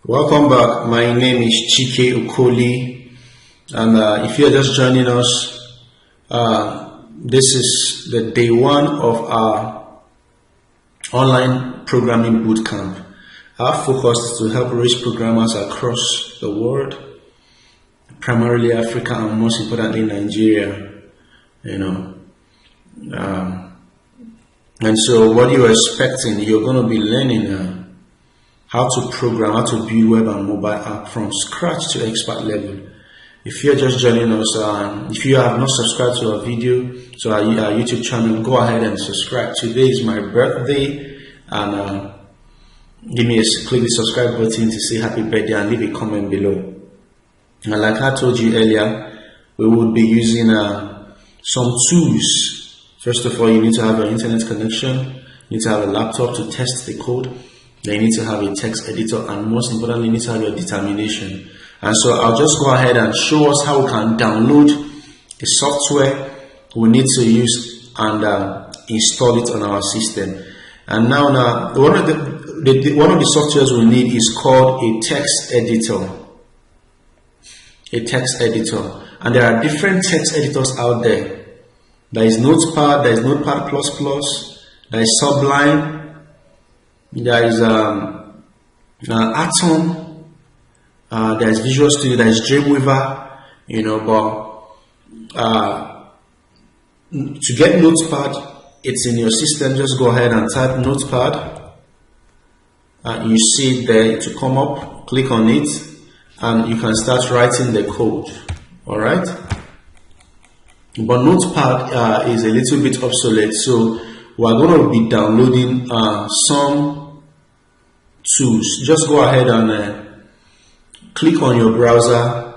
Welcome back. My name is Chike Okoli, and if you're just joining us, this is the day one of our online programming bootcamp. Our focus is to help raise programmers across the world, primarily Africa and most importantly Nigeria. And so what you're expecting, you're going to be learning how to program, how to build web and mobile app from scratch to expert level. If you're just joining us, if you have not subscribed to our video, to our YouTube channel, go ahead and subscribe. Today is my birthday, and click the subscribe button to say happy birthday and leave a comment below. And like I told you earlier, we will be using some tools. First of all, you need to have an internet connection, you need to have a laptop to test the code. Then you need to have a text editor, and most importantly, you need to have your determination. And so I'll just go ahead and show us how we can download the software we need to use and install it on our system. And now one of the softwares we need is called a text editor. A text editor, and there are different text editors out there. There is Notepad, there is Notepad++, there is Sublime. There is Atom, there is Visual Studio, there is Dreamweaver, but to get Notepad, it's in your system. Just go ahead and type Notepad, and you see it there to come up. Click on it, and you can start writing the code. Alright, but Notepad is a little bit obsolete, so we're going to be downloading some tools. Just go ahead and click on your browser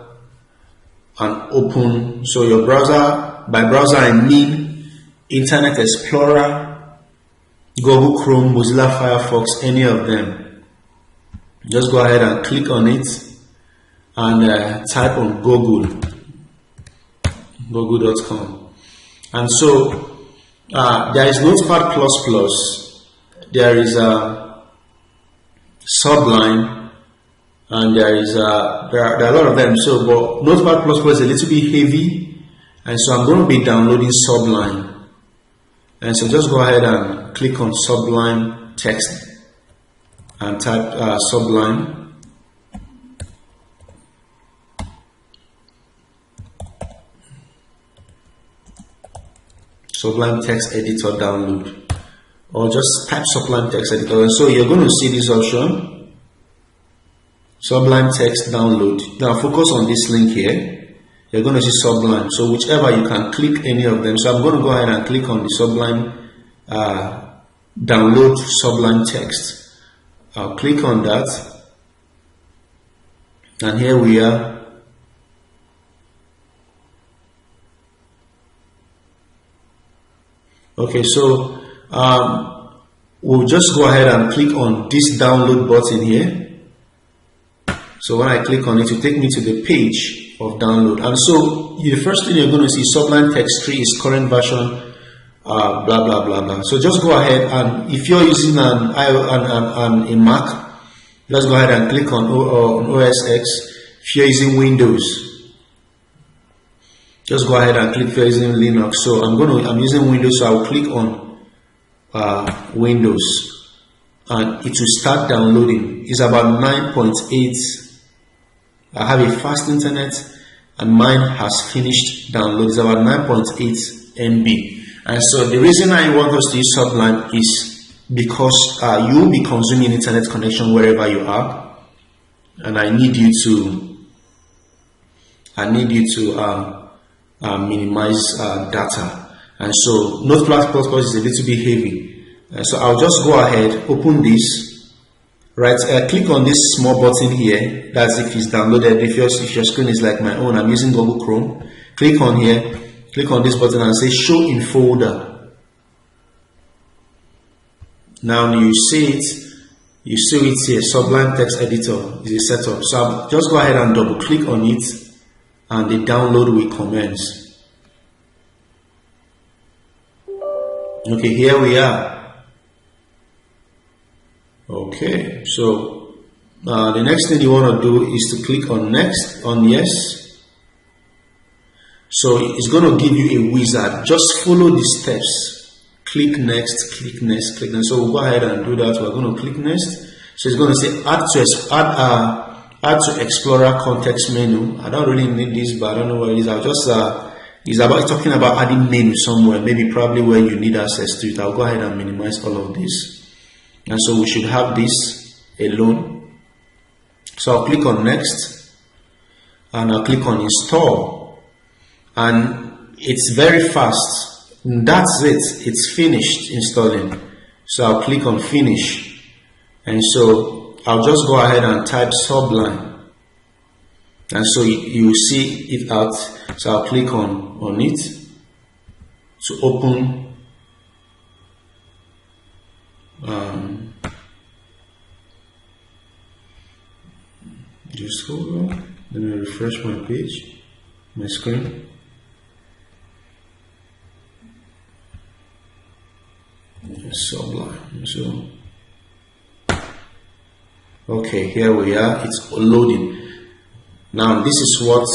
and open. So your browser, by browser I mean Internet Explorer, Google Chrome, Mozilla Firefox, any of them. Just go ahead and click on it and type on google.com. And so there is Notepad++, there is Sublime, and there are a lot of them. So, but Notepad++ is a little bit heavy, and so I'm going to be downloading Sublime. And so just go ahead and click on Sublime text and type Sublime. Sublime text editor download, or just type Sublime text editor, and so you're going to see this option, Sublime text download. Now focus on this link here. You're going to see Sublime, so whichever, you can click any of them. So I'm going to go ahead and click on the Sublime, download Sublime text. I'll click on that, and here we are. Okay, so we'll just go ahead and click on this download button here. So when I click on it, it will take me to the page of download. And so the first thing you're going to see, Sublime Text 3 is current version, blah blah blah blah. So just go ahead, and if you're using a Mac, just go ahead and click on OS X. If you're using Windows, just go ahead and click if you're using Linux. So I'm using Windows, so I'll click on Windows, and it will start downloading. It's about 9.8. I have a fast internet, and mine has finished download. It's about 9.8 MB. And so the reason I want us to use Sublime is because you'll be consuming internet connection wherever you are, and I need you to minimize data. And so Notepad++ is a little bit heavy, so I'll just go ahead, open this, right, click on this small button here. That's if it's downloaded. If your screen is like my own, I'm using Google Chrome, click on here, click on this button and say show in folder. Now you see it here, Sublime Text Editor is a setup. So I'll just go ahead and double click on it, and the download will commence. Okay, here we are. Okay, so The next thing you want to do is to click on next, on yes. So it's going to give you a wizard. Just follow the steps. Click next, click next, click next. So we'll go ahead and do that. We're going to click next. So it's going to say add to Explorer context menu. I don't really need this, but I don't know what it is. I'll just it's about talking about adding menu somewhere, maybe probably where you need access to it. I'll go ahead and minimize all of this. And so we should have this alone. So I'll click on next and I'll click on install, and it's very fast. That's it, it's finished installing. So I'll click on finish, and so I'll just go ahead and type Sublime, and so you will see it out. So I'll click on it to open. Just hold on, let me refresh my page, my screen. Sublime. So okay, here we are, it's loading. Now this is what,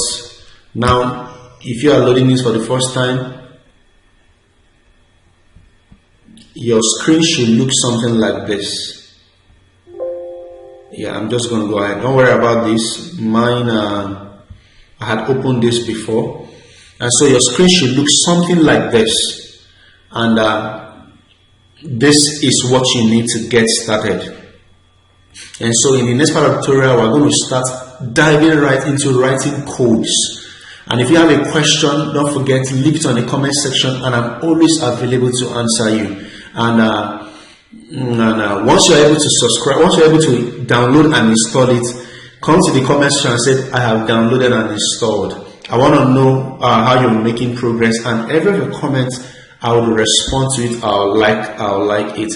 now if you are loading this for the first time, your screen should look something like this. Yeah, I'm just going to go ahead. Don't worry about this. Mine, I had opened this before. And so your screen should look something like this. And this is what you need to get started. And so in the next part of the tutorial, we're going to start diving right into writing codes. And if you have a question, don't forget to leave it on the comment section, and I'm always available to answer you. And once you're able to subscribe, once you're able to download and install it, come to the comment section and say, I have downloaded and installed. I want to know how you're making progress, and every of your comments, I will respond to it. I'll like it.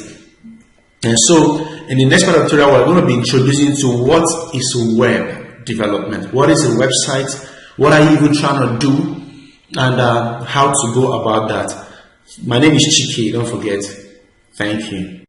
And so in the next part of the tutorial, we're going to be introducing to what is web development. What is a website? What are you even trying to do? And how to go about that. My name is Chike, don't forget. Thank you.